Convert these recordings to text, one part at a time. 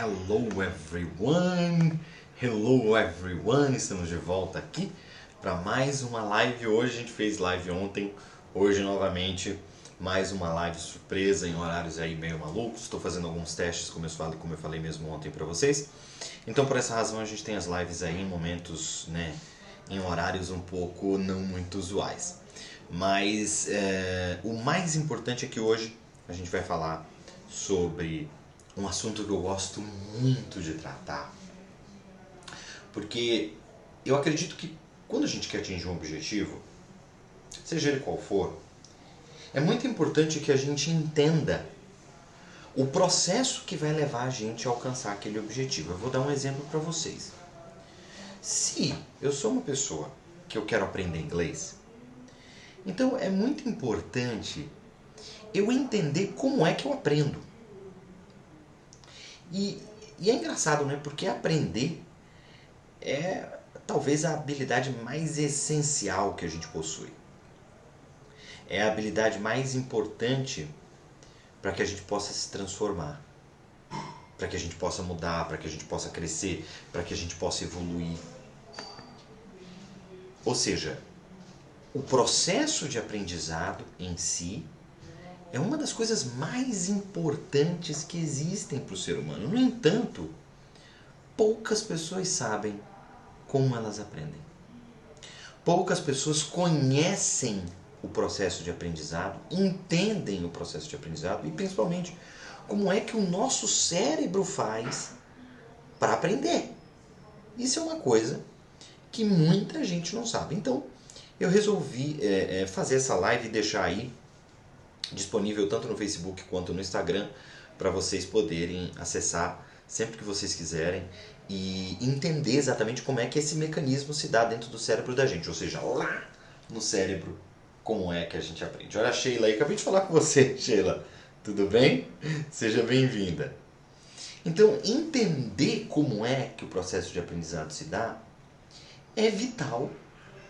Hello everyone! Hello everyone! Estamos de volta aqui para mais uma live. Hoje a gente fez live ontem, hoje novamente mais uma live surpresa em horários aí meio malucos. Estou fazendo alguns testes, como eu falei mesmo ontem para vocês. Então por essa razão a gente tem as lives aí em momentos, né, em horários um pouco não muito usuais. Mas o mais importante é que hoje a gente vai falar sobre um assunto que eu gosto muito de tratar, porque eu acredito que quando a gente quer atingir um objetivo, seja ele qual for, é muito importante que a gente entenda o processo que vai levar a gente a alcançar aquele objetivo. Eu vou dar um exemplo para vocês. Se eu sou uma pessoa que eu quero aprender inglês, então é muito importante eu entender como é que eu aprendo. E é engraçado, né? Porque aprender é talvez a habilidade mais essencial que a gente possui. É a habilidade mais importante para que a gente possa se transformar, para que a gente possa mudar, para que a gente possa crescer, para que a gente possa evoluir. Ou seja, o processo de aprendizado em si é uma das coisas mais importantes que existem para o ser humano. No entanto, poucas pessoas sabem como elas aprendem. Poucas pessoas conhecem o processo de aprendizado, entendem o processo de aprendizado e principalmente como é que o nosso cérebro faz para aprender. Isso é uma coisa que muita gente não sabe. Então, eu resolvi fazer essa live e deixar aí disponível tanto no Facebook quanto no Instagram para vocês poderem acessar sempre que vocês quiserem e entender exatamente como é que esse mecanismo se dá dentro do cérebro da gente, ou seja, lá no cérebro, como é que a gente aprende. Olha a Sheila aí, acabei de falar com você, Sheila. Tudo bem? Seja bem-vinda. Então, entender como é que o processo de aprendizado se dá é vital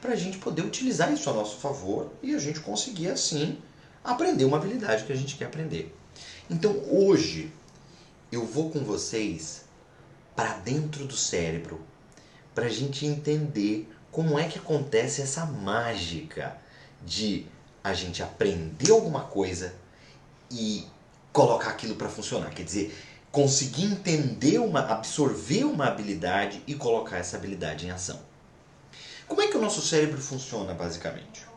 para a gente poder utilizar isso a nosso favor e a gente conseguir, assim, aprender uma habilidade que a gente quer aprender. Então, hoje, eu vou com vocês para dentro do cérebro, para a gente entender como é que acontece essa mágica de a gente aprender alguma coisa e colocar aquilo para funcionar. Quer dizer, conseguir entender, absorver uma habilidade e colocar essa habilidade em ação. Como é que o nosso cérebro funciona, basicamente?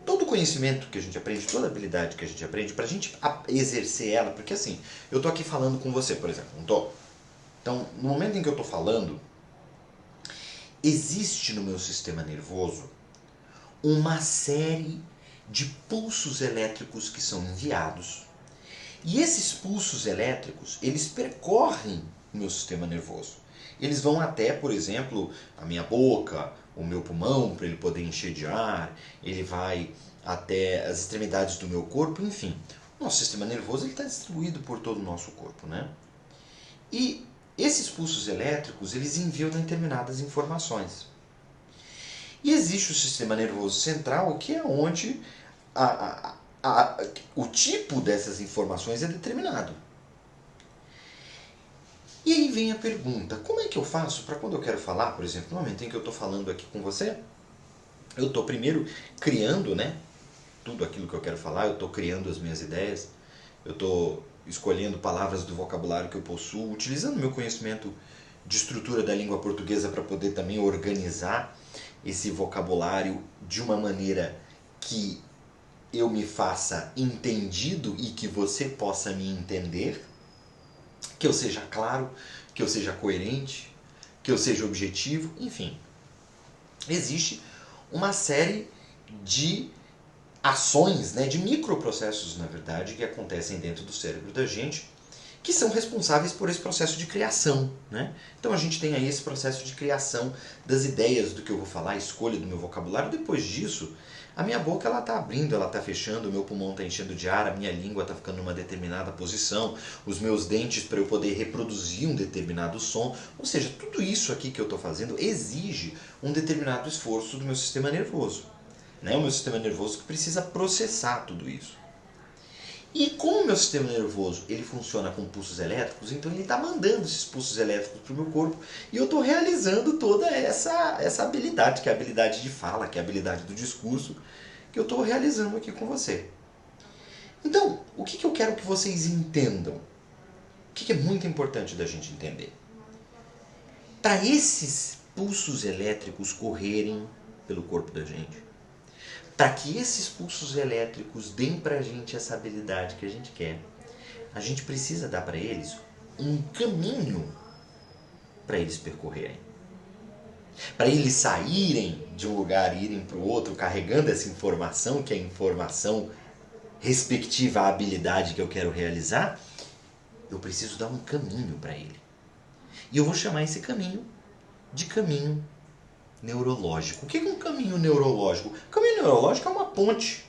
Todo conhecimento que a gente aprende, toda habilidade que a gente aprende, para a gente exercer ela, porque assim, eu tô aqui falando com você, por exemplo, não tô? Então, no momento em que eu tô falando, existe no meu sistema nervoso uma série de pulsos elétricos que são enviados. E esses pulsos elétricos, eles percorrem o meu sistema nervoso. Eles vão até, por exemplo, a minha boca, o meu pulmão, para ele poder encher de ar, ele vai até as extremidades do meu corpo, enfim. O nosso sistema nervoso está distribuído por todo o nosso corpo, né? E esses pulsos elétricos, eles enviam determinadas informações. E existe o sistema nervoso central, que é onde o tipo dessas informações é determinado. E aí vem a pergunta, como é que eu faço para quando eu quero falar, por exemplo, no momento em que eu estou falando aqui com você, eu estou primeiro criando, né, tudo aquilo que eu quero falar, eu estou criando as minhas ideias, eu estou escolhendo palavras do vocabulário que eu possuo, utilizando meu conhecimento de estrutura da língua portuguesa para poder também organizar esse vocabulário de uma maneira que eu me faça entendido e que você possa me entender, que eu seja claro, que eu seja coerente, que eu seja objetivo, enfim. Existe uma série de ações, né, de microprocessos, na verdade, que acontecem dentro do cérebro da gente, que são responsáveis por esse processo de criação, né? Então a gente tem aí esse processo de criação das ideias do que eu vou falar, a escolha do meu vocabulário. Depois disso, a minha boca ela está abrindo, ela está fechando, o meu pulmão está enchendo de ar, a minha língua está ficando numa determinada posição, os meus dentes para eu poder reproduzir um determinado som. Ou seja, tudo isso aqui que eu estou fazendo exige um determinado esforço do meu sistema nervoso, né? O meu sistema nervoso que precisa processar tudo isso. E como o meu sistema nervoso ele funciona com pulsos elétricos, então ele está mandando esses pulsos elétricos para o meu corpo e eu estou realizando toda essa habilidade, que é a habilidade de fala, que é a habilidade do discurso, que eu estou realizando aqui com você. Então, o que eu quero que vocês entendam? O que é muito importante da gente entender? Para esses pulsos elétricos correrem pelo corpo da gente, para que esses pulsos elétricos deem para a gente essa habilidade que a gente quer, a gente precisa dar para eles um caminho para eles percorrerem. Para eles saírem de um lugar e irem para o outro carregando essa informação, que é a informação respectiva à habilidade que eu quero realizar, eu preciso dar um caminho para ele. E eu vou chamar esse caminho de caminho neurológico. O que é um caminho neurológico? O caminho neurológico é uma ponte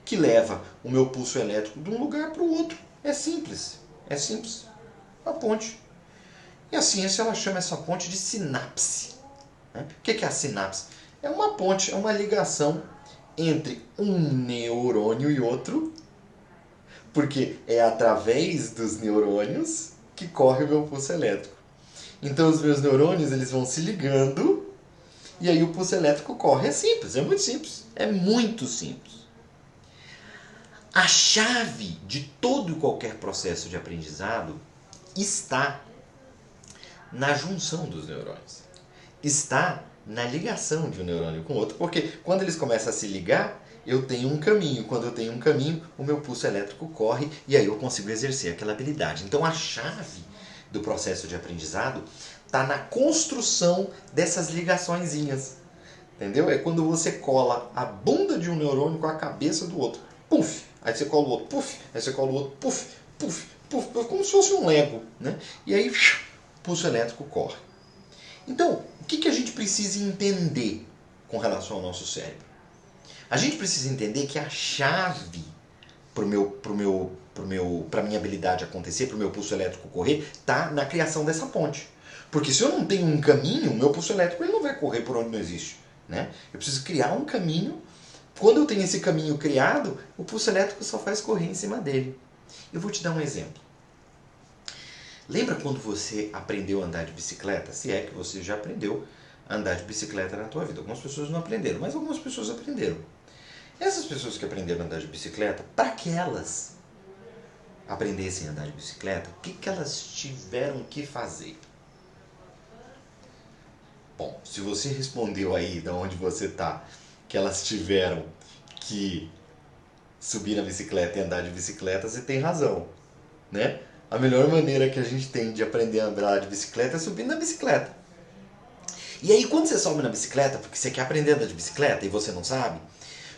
que leva o meu pulso elétrico de um lugar para o outro. É simples. É simples. Uma ponte. E a ciência ela chama essa ponte de sinapse. O que é a sinapse? É uma ponte, é uma ligação entre um neurônio e outro, porque é através dos neurônios que corre o meu pulso elétrico. Então os meus neurônios eles vão se ligando e aí o pulso elétrico corre. É simples, é muito simples. É muito simples. A chave de todo e qualquer processo de aprendizado está na junção dos neurônios. Está na ligação de um neurônio com o outro, porque quando eles começam a se ligar, eu tenho um caminho. Quando eu tenho um caminho, o meu pulso elétrico corre e aí eu consigo exercer aquela habilidade. Então a chave do processo de aprendizado está na construção dessas ligaçõezinhas. Entendeu? É quando você cola a bunda de um neurônio com a cabeça do outro. Puf! Aí você cola o outro. Puf! Aí você cola o outro. Puf! Puf! Puf! Como se fosse um Lego. Né? E aí o pulso elétrico corre. Então, o que a gente precisa entender com relação ao nosso cérebro? A gente precisa entender que a chave para a minha habilidade acontecer, para o meu pulso elétrico correr, está na criação dessa ponte. Porque se eu não tenho um caminho, o meu pulso elétrico ele não vai correr por onde não existe. Né? Eu preciso criar um caminho. Quando eu tenho esse caminho criado, o pulso elétrico só faz correr em cima dele. Eu vou te dar um exemplo. Lembra quando você aprendeu a andar de bicicleta? Se é que você já aprendeu a andar de bicicleta na tua vida. Algumas pessoas não aprenderam, mas algumas pessoas aprenderam. Essas pessoas que aprenderam a andar de bicicleta, para que elas aprendessem a andar de bicicleta, o que elas tiveram que fazer? Bom, se você respondeu aí de onde você está, que elas tiveram que subir na bicicleta e andar de bicicleta, você tem razão, né? A melhor maneira que a gente tem de aprender a andar de bicicleta é subindo na bicicleta. E aí quando você sobe na bicicleta, porque você quer aprender a andar de bicicleta e você não sabe,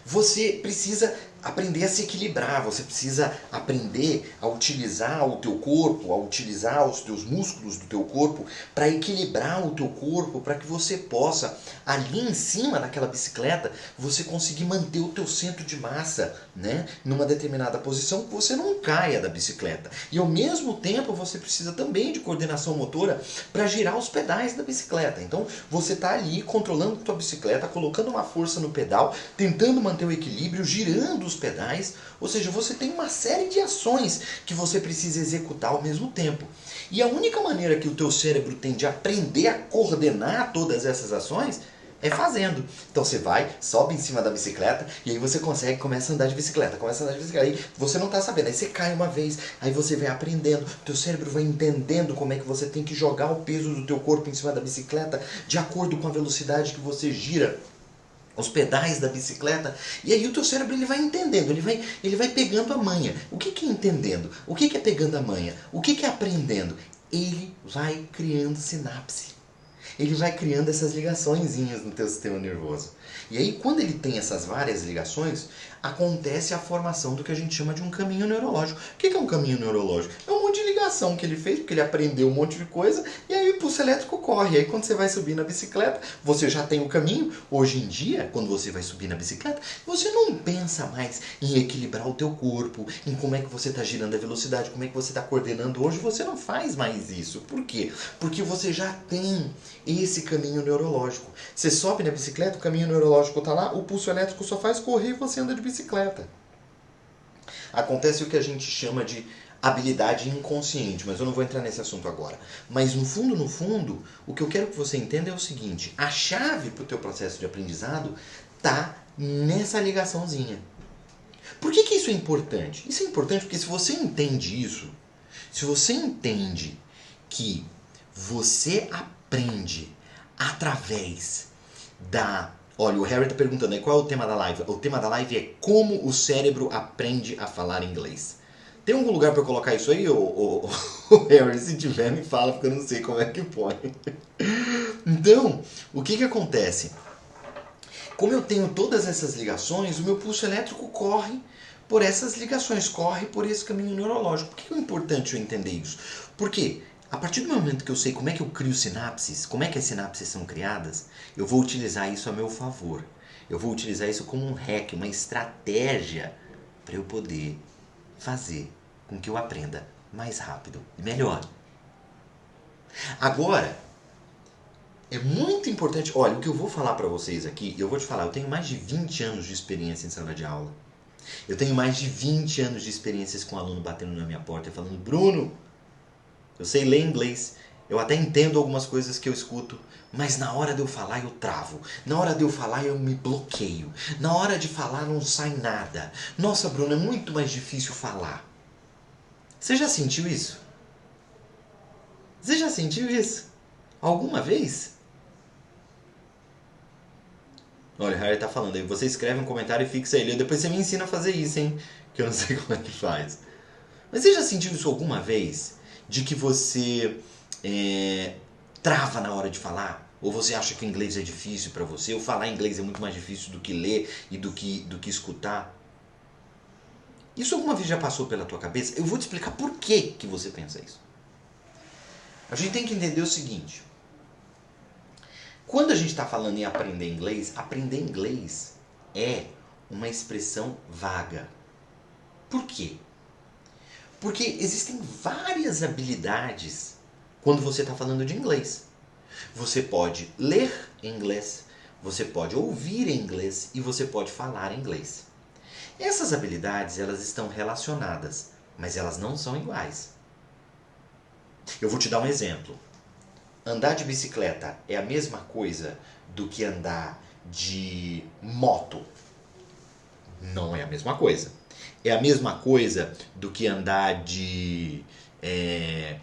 você precisa aprender a se equilibrar, você precisa aprender a utilizar o teu corpo, a utilizar os teus músculos do teu corpo para equilibrar o teu corpo, para que você possa, ali em cima daquela bicicleta, você conseguir manter o teu centro de massa, né, numa determinada posição, que você não caia da bicicleta. E ao mesmo tempo você precisa também de coordenação motora para girar os pedais da bicicleta. Então você está ali controlando a tua bicicleta, colocando uma força no pedal, tentando manter o equilíbrio, girando os pedais, ou seja, você tem uma série de ações que você precisa executar ao mesmo tempo. E a única maneira que o teu cérebro tem de aprender a coordenar todas essas ações é fazendo. Então você vai, sobe em cima da bicicleta e aí você começa a andar de bicicleta, aí você não está sabendo, aí você cai uma vez, aí você vai aprendendo, teu cérebro vai entendendo como é que você tem que jogar o peso do teu corpo em cima da bicicleta de acordo com a velocidade que você gira os pedais da bicicleta, e aí o teu cérebro ele vai entendendo, ele vai pegando a manha. O que é entendendo? O que é pegando a manha? O que é aprendendo? Ele vai criando sinapse. Ele vai criando essas ligaçõezinhas no teu sistema nervoso. E aí quando ele tem essas várias ligações, acontece a formação do que a gente chama de um caminho neurológico. O que é um caminho neurológico? É um monte de ligação que ele fez, porque ele aprendeu um monte de coisa, e aí o pulso elétrico corre. E aí quando você vai subir na bicicleta, você já tem o caminho. Hoje em dia, quando você vai subir na bicicleta, você não pensa mais em equilibrar o teu corpo, em como é que você está girando a velocidade, como é que você está coordenando. Hoje você não faz mais isso. Por quê? Porque você já tem esse caminho neurológico. Você sobe na bicicleta, o caminho neurológico está lá, o pulso elétrico só faz correr e você anda de bicicleta. Acontece o que a gente chama de habilidade inconsciente, mas eu não vou entrar nesse assunto agora. Mas no fundo, o que eu quero que você entenda é o seguinte: a chave para o teu processo de aprendizado tá nessa ligaçãozinha. Por que isso é importante? Isso é importante porque se você entende isso, se você entende que você aprende através da... Olha, o Harry está perguntando aí qual é o tema da live. O tema da live é como o cérebro aprende a falar inglês. Tem algum lugar para eu colocar isso aí, ô Harry? Se tiver, me fala, porque eu não sei como é que põe. Então, o que acontece? Como eu tenho todas essas ligações, o meu pulso elétrico corre por essas ligações, corre por esse caminho neurológico. Por que é importante eu entender isso? Porque a partir do momento que eu sei como é que eu crio sinapses, como é que as sinapses são criadas, eu vou utilizar isso a meu favor. Eu vou utilizar isso como um hack, uma estratégia para eu poder fazer com que eu aprenda mais rápido e melhor. Agora, é muito importante... Olha, o que eu vou falar para vocês aqui, eu vou te falar, eu tenho mais de 20 anos de experiência em sala de aula. Eu tenho mais de 20 anos de experiências com um aluno batendo na minha porta e falando: Bruno, eu sei ler inglês, eu até entendo algumas coisas que eu escuto, mas na hora de eu falar eu travo. Na hora de eu falar eu me bloqueio. Na hora de falar não sai nada. Nossa, Bruno, é muito mais difícil falar. Você já sentiu isso? Você já sentiu isso? Alguma vez? Olha, o Harry tá falando aí, você escreve um comentário e fixa ele. Depois você me ensina a fazer isso, hein? Que eu não sei como é que faz. Mas você já sentiu isso alguma vez? De que você trava na hora de falar? Ou você acha que o inglês é difícil pra você? Ou falar inglês é muito mais difícil do que ler e do que escutar? Isso alguma vez já passou pela tua cabeça? Eu vou te explicar por que você pensa isso. A gente tem que entender o seguinte. Quando a gente está falando em aprender inglês é uma expressão vaga. Por quê? Porque existem várias habilidades quando você está falando de inglês. Você pode ler inglês, você pode ouvir inglês e você pode falar inglês. Essas habilidades, elas estão relacionadas, mas elas não são iguais. Eu vou te dar um exemplo. Andar de bicicleta é a mesma coisa do que andar de moto? Não é a mesma coisa. É a mesma coisa do que andar de... É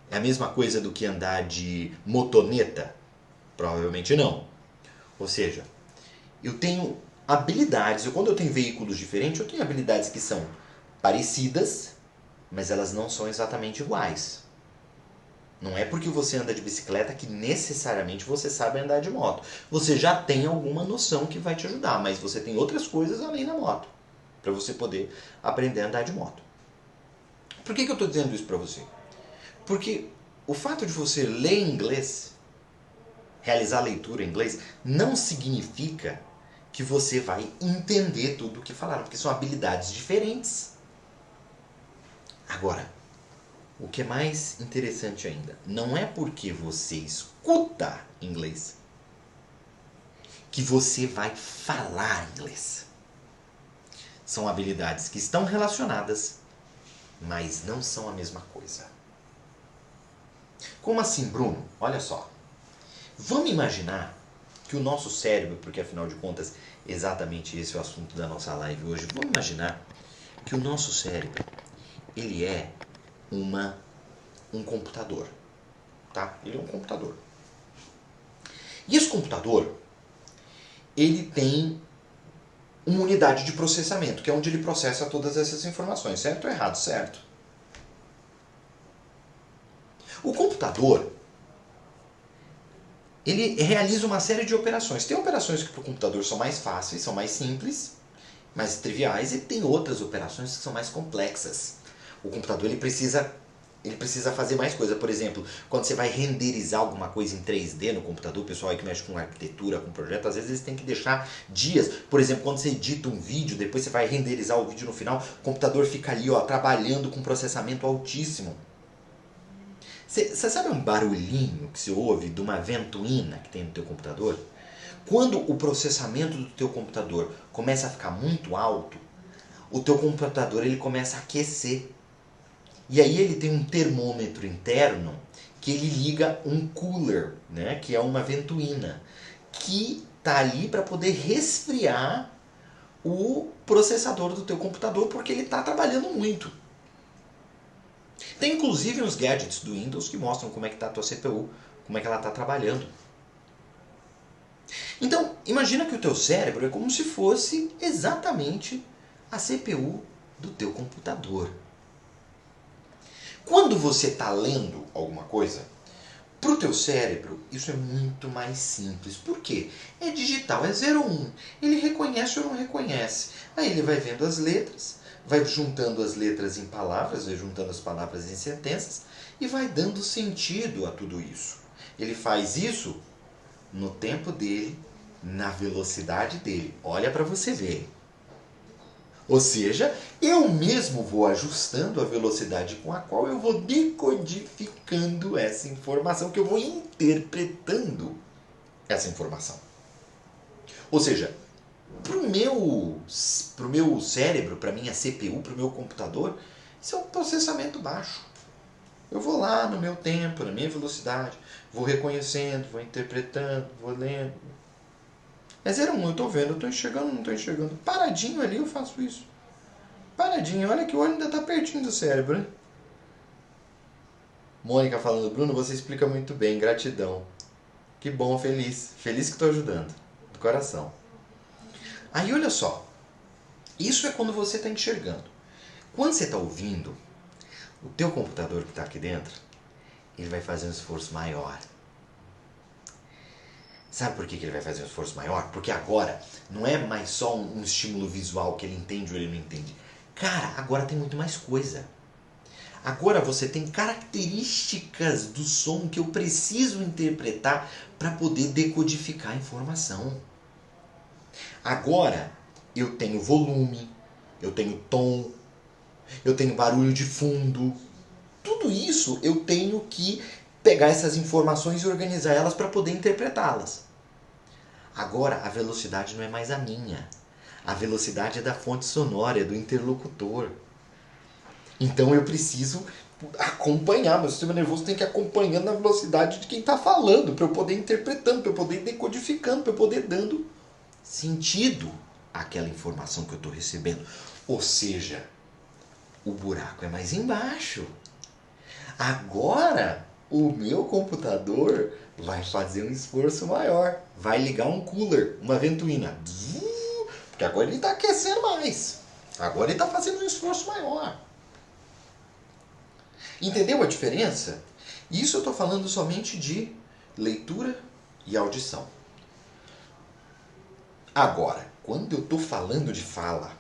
a mesma coisa do que andar de motoneta? Provavelmente não. Ou seja, eu tenho habilidades, quando eu tenho veículos diferentes, eu tenho habilidades que são parecidas, mas elas não são exatamente iguais. Não é porque você anda de bicicleta que necessariamente você sabe andar de moto. Você já tem alguma noção que vai te ajudar, mas você tem outras coisas além da moto, para você poder aprender a andar de moto. Por que eu estou dizendo isso para você? Porque o fato de você ler inglês, realizar a leitura em inglês, não significa que você vai entender tudo o que falaram, porque são habilidades diferentes. Agora, o que é mais interessante ainda, não é porque você escuta inglês que você vai falar inglês. São habilidades que estão relacionadas, mas não são a mesma coisa. Como assim, Bruno? Olha só. Vamos imaginar que o nosso cérebro, porque afinal de contas, exatamente esse é o assunto da nossa live hoje. Vamos imaginar que o nosso cérebro, ele é um computador, tá? Ele é um computador. E esse computador, ele tem uma unidade de processamento, que é onde ele processa todas essas informações, certo ou errado? Certo. O computador, ele realiza uma série de operações. Tem operações que para o computador são mais fáceis, são mais simples, mais triviais, e tem outras operações que são mais complexas. O computador ele precisa fazer mais coisa. Por exemplo, quando você vai renderizar alguma coisa em 3D no computador, o pessoal aí que mexe com arquitetura, com projeto, às vezes eles têm que deixar dias. Por exemplo, quando você edita um vídeo, depois você vai renderizar o vídeo no final, o computador fica ali, ó, trabalhando com processamento altíssimo. Você sabe um barulhinho que você ouve de uma ventoinha que tem no teu computador? Quando o processamento do teu computador começa a ficar muito alto, o teu computador ele começa a aquecer. E aí ele tem um termômetro interno que ele liga um cooler, né, que é uma ventoína, que tá ali para poder resfriar o processador do teu computador, porque ele está trabalhando muito. Tem inclusive uns gadgets do Windows que mostram como é que está a tua CPU, como é que ela está trabalhando. Então, imagina que o teu cérebro é como se fosse exatamente a CPU do teu computador. Quando você está lendo alguma coisa, para o teu cérebro, isso é muito mais simples. Por quê? É digital, é 0 ou 1. Ele reconhece ou não reconhece. Aí ele vai vendo as letras, vai juntando as letras em palavras, vai juntando as palavras em sentenças e vai dando sentido a tudo isso. Ele faz isso no tempo dele, na velocidade dele. Olha para você ver. Ou seja, eu mesmo vou ajustando a velocidade com a qual eu vou decodificando essa informação, que eu vou interpretando essa informação. Ou seja, para o meu cérebro, para a minha CPU, para o meu computador, isso é um processamento baixo. Eu vou lá no meu tempo, na minha velocidade, vou reconhecendo, vou interpretando, vou lendo. É 0 1, eu estou vendo, eu estou enxergando, não estou enxergando. Paradinho ali eu faço isso. Paradinho, olha que o olho ainda está pertinho do cérebro, né? Mônica falando, Bruno, você explica muito bem, gratidão. Que bom, feliz. Feliz que estou ajudando, do coração. Aí olha só, isso é quando você está enxergando. Quando você está ouvindo, o teu computador que está aqui dentro, ele vai fazer um esforço maior. Sabe por que ele vai fazer um esforço maior? Porque agora não é mais só um estímulo visual que ele entende ou ele não entende. Cara, agora tem muito mais coisa. Agora você tem características do som que eu preciso interpretar para poder decodificar a informação. Agora eu tenho volume, eu tenho tom, eu tenho barulho de fundo. Tudo isso eu tenho que pegar essas informações e organizar elas para poder interpretá-las. Agora a velocidade não é mais a minha. A velocidade é da fonte sonora, é do interlocutor. Então eu preciso acompanhar, meu sistema nervoso tem que ir acompanhando a velocidade de quem está falando, para eu poder ir interpretando, para eu poder ir decodificando, para eu poder ir dando sentido àquela informação que eu estou recebendo. Ou seja, o buraco é mais embaixo. Agora, o meu computador vai fazer um esforço maior. Vai ligar um cooler, uma ventoína. Porque agora ele está aquecendo mais. Agora ele está fazendo um esforço maior. Entendeu a diferença? Isso eu estou falando somente de leitura e audição. Agora, quando eu estou falando de fala,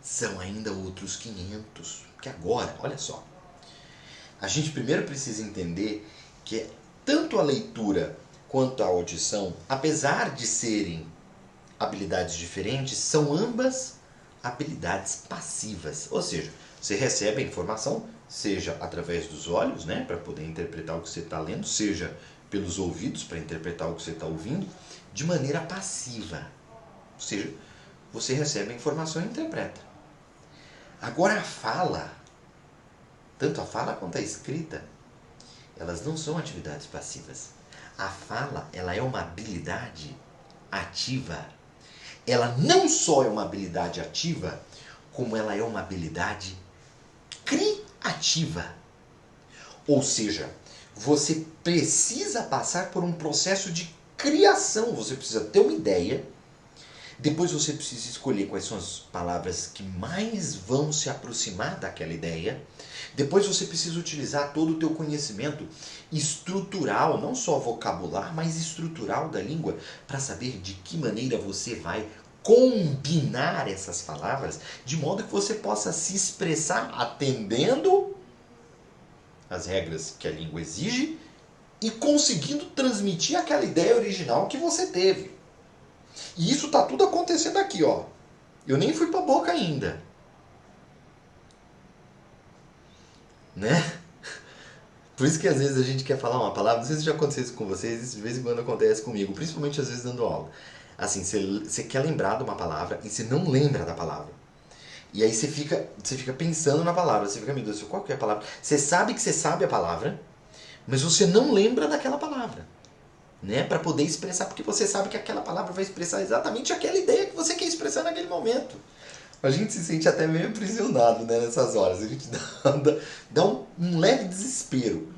são ainda outros 500. Porque agora, olha só, a gente primeiro precisa entender que tanto a leitura quanto a audição, apesar de serem habilidades diferentes, são ambas habilidades passivas. Ou seja, você recebe a informação, seja através dos olhos, né, para poder interpretar o que você está lendo, seja pelos ouvidos, para interpretar o que você está ouvindo, de maneira passiva. Ou seja, você recebe a informação e interpreta. Agora a fala, tanto a fala quanto a escrita, elas não são atividades passivas. A fala, ela é uma habilidade ativa. Ela não só é uma habilidade ativa, como ela é uma habilidade criativa. Ou seja, você precisa passar por um processo de criação. Você precisa ter uma ideia, depois você precisa escolher quais são as palavras que mais vão se aproximar daquela ideia. Depois você precisa utilizar todo o teu conhecimento estrutural, não só vocabular, mas estrutural da língua, para saber de que maneira você vai combinar essas palavras, de modo que você possa se expressar atendendo as regras que a língua exige e conseguindo transmitir aquela ideia original que você teve. E isso está tudo acontecendo aqui, ó. Eu nem fui para a boca ainda. Né? Por isso que às vezes a gente quer falar uma palavra, não sei se já aconteceu isso com vocês, isso de vez em quando acontece comigo, principalmente às vezes dando aula. Assim, você quer lembrar de uma palavra e você não lembra da palavra. E aí você fica pensando na palavra. Você fica, meu Deus, qual que é a palavra? Você sabe que você sabe a palavra, mas você não lembra daquela palavra. Né? Para poder expressar, porque você sabe que aquela palavra vai expressar exatamente aquela ideia que você quer expressar naquele momento. A gente se sente até meio aprisionado, né, nessas horas. A gente dá um leve desespero.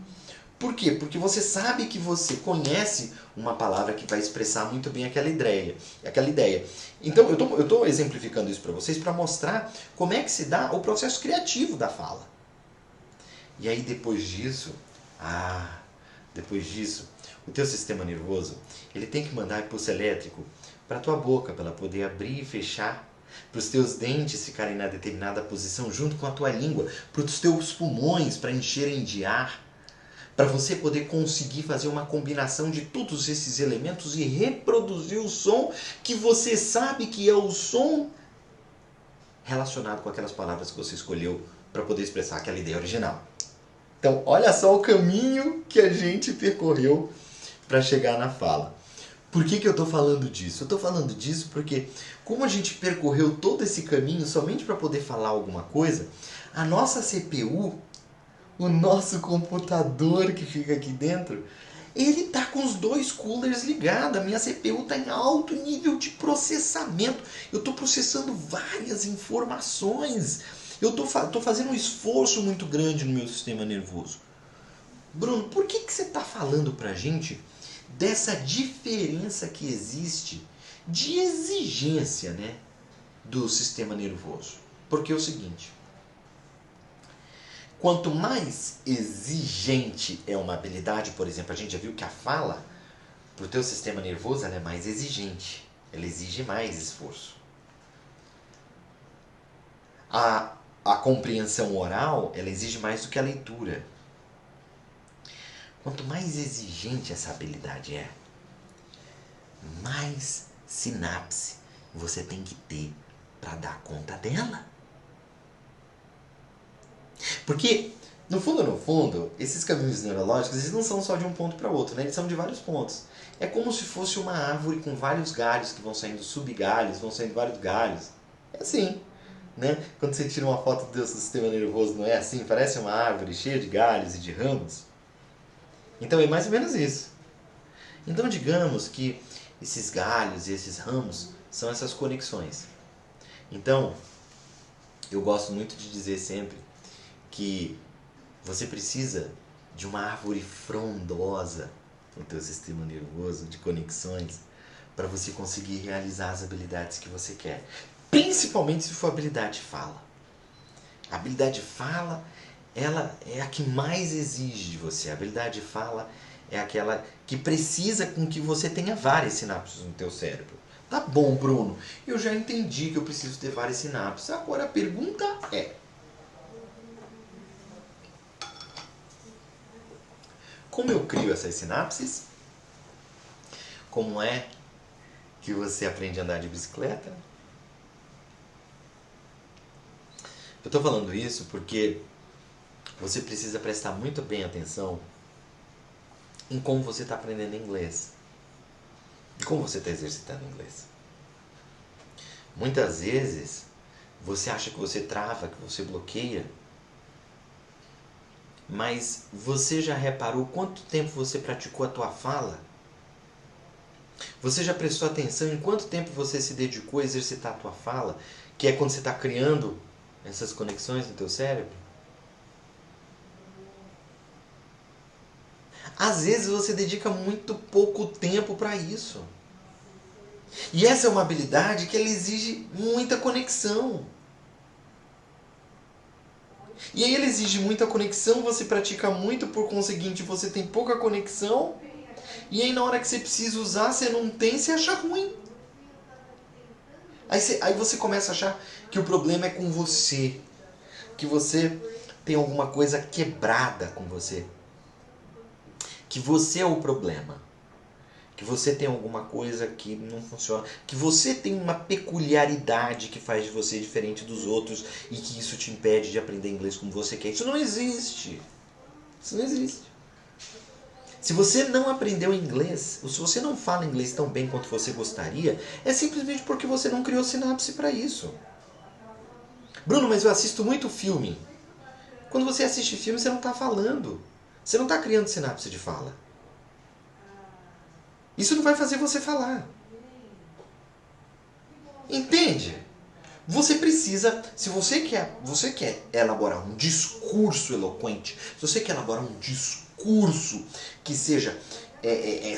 Por quê? Porque você sabe que você conhece uma palavra que vai expressar muito bem aquela ideia. Então, eu tô exemplificando isso para vocês para mostrar como é que se dá o processo criativo da fala. E aí, depois disso, o teu sistema nervoso, ele tem que mandar impulso elétrico para a tua boca, para ela poder abrir e fechar, para os teus dentes ficarem na determinada posição junto com a tua língua, para os teus pulmões para encherem de ar, para você poder conseguir fazer uma combinação de todos esses elementos e reproduzir o som que você sabe que é o som relacionado com aquelas palavras que você escolheu para poder expressar aquela ideia original. Então, olha só o caminho que a gente percorreu para chegar na fala. Por que eu estou falando disso? Eu estou falando disso porque, como a gente percorreu todo esse caminho somente para poder falar alguma coisa, a nossa CPU, o nosso computador que fica aqui dentro, ele tá com os dois coolers ligados. A minha CPU está em alto nível de processamento. Eu estou processando várias informações. Eu estou fazendo um esforço muito grande no meu sistema nervoso. Bruno, por que você está falando para a gente dessa diferença que existe de exigência, né, do sistema nervoso? Porque é o seguinte, quanto mais exigente é uma habilidade, por exemplo, a gente já viu que a fala, para o teu sistema nervoso, ela é mais exigente. Ela exige mais esforço. A compreensão oral, ela exige mais do que a leitura. Quanto mais exigente essa habilidade é, mais sinapse você tem que ter para dar conta dela. Porque, no fundo, esses caminhos neurológicos, eles não são só de um ponto para outro, né? Eles são de vários pontos. É como se fosse uma árvore com vários galhos que vão saindo subgalhos, vão saindo vários galhos. É assim, né? Quando você tira uma foto do teu sistema nervoso, não é assim? Parece uma árvore cheia de galhos e de ramos. Então é mais ou menos isso. Então digamos que esses galhos e esses ramos são essas conexões. Então, eu gosto muito de dizer sempre que você precisa de uma árvore frondosa no teu sistema nervoso, de conexões, para você conseguir realizar as habilidades que você quer. Principalmente se for habilidade de fala. A habilidade de fala, ela é a que mais exige de você. A habilidade de fala é aquela que precisa com que você tenha várias sinapses no teu cérebro. Tá bom, Bruno, eu já entendi que eu preciso ter várias sinapses. Agora a pergunta é: como eu crio essas sinapses? Como é que você aprende a andar de bicicleta? Eu estou falando isso porque você precisa prestar muito bem atenção em como você está aprendendo inglês. E como você está exercitando inglês. Muitas vezes você acha que você trava, que você bloqueia, mas você já reparou quanto tempo você praticou a tua fala? Você já prestou atenção em quanto tempo você se dedicou a exercitar a tua fala? Que é quando você está criando essas conexões no teu cérebro? Às vezes você dedica muito pouco tempo para isso. E essa é uma habilidade que ela exige muita conexão. E aí ela exige muita conexão, você pratica muito, por conseguinte você tem pouca conexão. E aí na hora que você precisa usar, você não tem, você acha ruim. Aí você começa a achar que o problema é com você. Que você tem alguma coisa quebrada com você. Que você é o problema. Que você tem alguma coisa que não funciona. Que você tem uma peculiaridade que faz de você diferente dos outros. E que isso te impede de aprender inglês como você quer. Isso não existe. Isso não existe. Se você não aprendeu inglês, ou se você não fala inglês tão bem quanto você gostaria, é simplesmente porque você não criou sinapse para isso. Bruno, mas eu assisto muito filme. Quando você assiste filme, você não está falando. Você não está criando sinapse de fala. Isso não vai fazer você falar. Entende? Você precisa, se você quer elaborar um discurso eloquente, se você quer elaborar um discurso que seja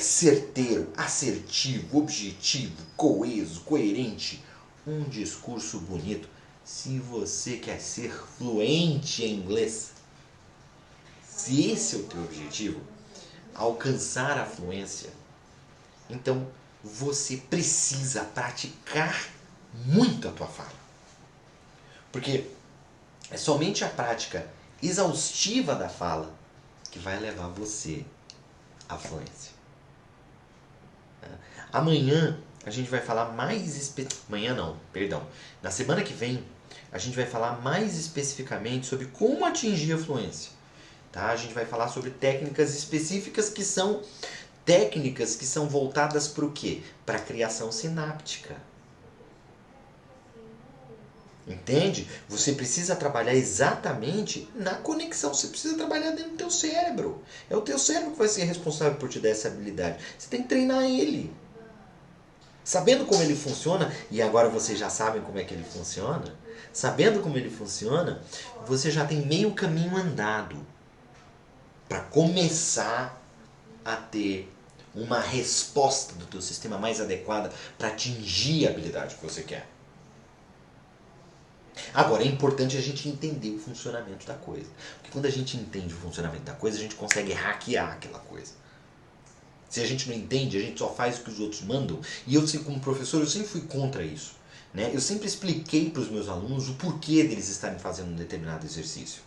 certeiro, assertivo, objetivo, coeso, coerente, um discurso bonito, se você quer ser fluente em inglês, se esse é o teu objetivo, alcançar a fluência, então você precisa praticar muito a tua fala. Porque é somente a prática exaustiva da fala que vai levar você à fluência. Amanhã a gente vai falar mais amanhã não, perdão. Na semana que vem a gente vai falar mais especificamente sobre como atingir a fluência. Tá? A gente vai falar sobre técnicas específicas que são voltadas para o quê? Para a criação sináptica. Entende? Você precisa trabalhar exatamente na conexão. Você precisa trabalhar dentro do teu cérebro. É o teu cérebro que vai ser responsável por te dar essa habilidade. Você tem que treinar ele. Sabendo como ele funciona, e agora vocês já sabem como é que ele funciona, sabendo como ele funciona, você já tem meio caminho andado para começar a ter uma resposta do teu sistema mais adequada para atingir a habilidade que você quer. Agora, é importante a gente entender o funcionamento da coisa. Porque quando a gente entende o funcionamento da coisa, a gente consegue hackear aquela coisa. Se a gente não entende, a gente só faz o que os outros mandam. E eu, como professor, eu sempre fui contra isso. Né? Eu sempre expliquei para os meus alunos o porquê deles estarem fazendo um determinado exercício.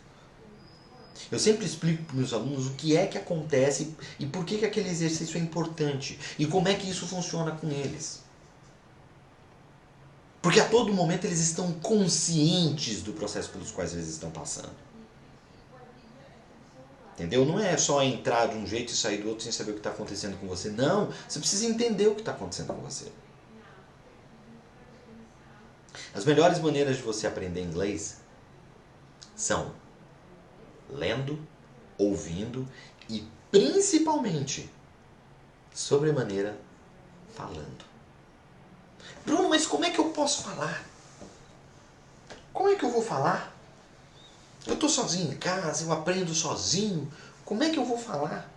Eu sempre explico para os meus alunos o que é que acontece e por que aquele exercício é importante. E como é que isso funciona com eles. Porque a todo momento eles estão conscientes do processo pelos quais eles estão passando. Entendeu? Não é só entrar de um jeito e sair do outro sem saber o que está acontecendo com você. Não, você precisa entender o que está acontecendo com você. As melhores maneiras de você aprender inglês são lendo, ouvindo e principalmente, sobremaneira, falando. Bruno, mas como é que eu posso falar? Como é que eu vou falar? Eu estou sozinho em casa, eu aprendo sozinho. Como é que eu vou falar?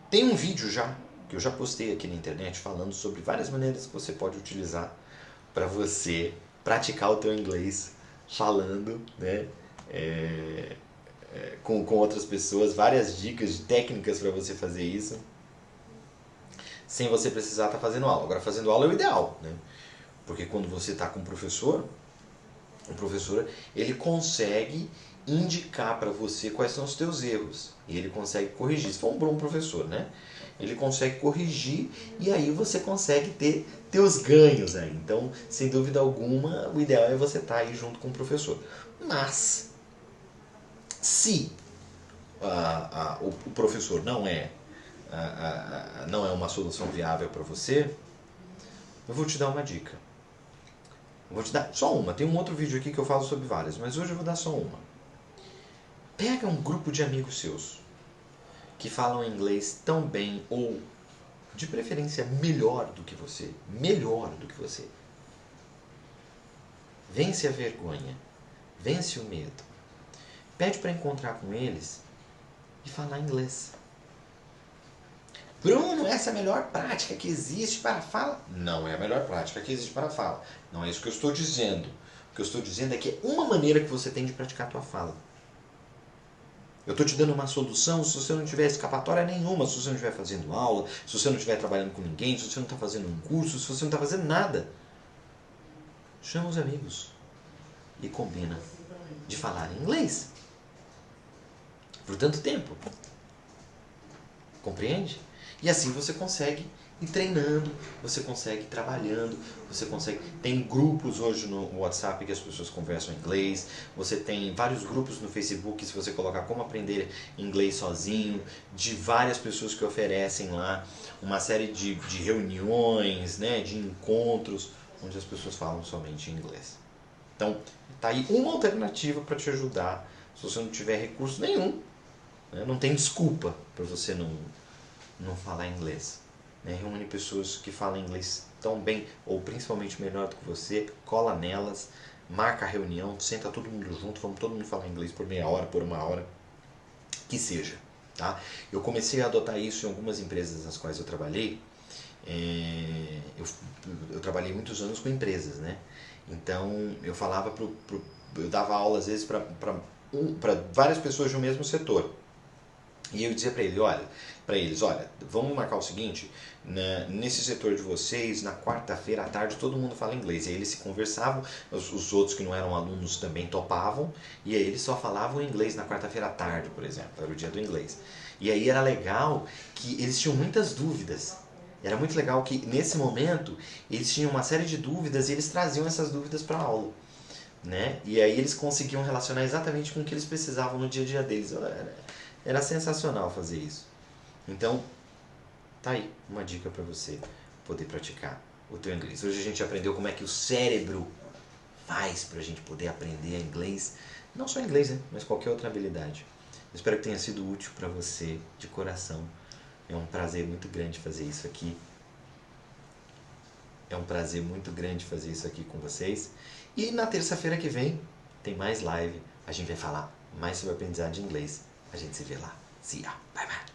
Tem um vídeo já, que eu já postei aqui na internet, falando sobre várias maneiras que você pode utilizar para você praticar o teu inglês falando, né? Com outras pessoas, várias dicas, técnicas para você fazer isso, sem você precisar estar fazendo aula. Agora, fazendo aula é o ideal, né? Porque quando você está com o professor ele consegue indicar para você quais são os teus erros. E ele consegue corrigir. Se for um bom professor, né? Ele consegue corrigir e aí você consegue ter teus ganhos aí. Então, sem dúvida alguma, o ideal é você estar aí junto com o professor. Mas, se o professor não é uma solução viável para você, eu vou te dar uma dica. Eu vou te dar só uma. Tem um outro vídeo aqui que eu falo sobre várias, mas hoje eu vou dar só uma. Pega um grupo de amigos seus que falam inglês tão bem ou, de preferência, melhor do que você. Melhor do que você. Vence a vergonha. Vence o medo. Pede para encontrar com eles e falar inglês. Bruno, essa é a melhor prática que existe para a fala? Não é a melhor prática que existe para a fala. Não é isso que eu estou dizendo. O que eu estou dizendo é que é uma maneira que você tem de praticar a tua fala. Eu estou te dando uma solução se você não tiver escapatória nenhuma, se você não estiver fazendo aula, se você não estiver trabalhando com ninguém, se você não está fazendo um curso, se você não está fazendo nada. Chama os amigos e combina de falar inglês. Por tanto tempo. Compreende? E assim você consegue E treinando, você consegue ir trabalhando, você consegue... Tem grupos hoje no WhatsApp que as pessoas conversam em inglês, você tem vários grupos no Facebook, se você colocar como aprender inglês sozinho, de várias pessoas que oferecem lá uma série de reuniões, né, de encontros, onde as pessoas falam somente inglês. Então, tá aí uma alternativa para te ajudar, se você não tiver recurso nenhum, né, não tem desculpa para você não falar inglês. Reúne pessoas que falam inglês tão bem, ou principalmente melhor do que você, cola nelas, marca a reunião, senta todo mundo junto, vamos todo mundo falar inglês por meia hora, por uma hora, que seja. Tá? Eu comecei a adotar isso em algumas empresas nas quais eu trabalhei. Eu trabalhei muitos anos com empresas, né? Então eu falava eu dava aula às vezes para várias pessoas do mesmo setor. E eu dizia para eles, olha, vamos marcar o seguinte, nesse setor de vocês, na quarta-feira à tarde, todo mundo fala inglês. E aí eles se conversavam, os outros que não eram alunos também topavam, e aí eles só falavam inglês na quarta-feira à tarde, por exemplo, era o dia do inglês. E aí era legal que eles tinham muitas dúvidas. Era muito legal que nesse momento eles tinham uma série de dúvidas e eles traziam essas dúvidas para a aula. Né? E aí eles conseguiam relacionar exatamente com o que eles precisavam no dia a dia deles. Era sensacional fazer isso. Então, tá aí uma dica para você poder praticar o teu inglês. Hoje a gente aprendeu como é que o cérebro faz para a gente poder aprender inglês. Não só inglês, né? Mas qualquer outra habilidade. Eu espero que tenha sido útil para você, de coração. É um prazer muito grande fazer isso aqui. É um prazer muito grande fazer isso aqui com vocês. E na terça-feira que vem tem mais live. A gente vai falar mais sobre aprendizagem de inglês. A gente se vê lá. See ya. Bye bye.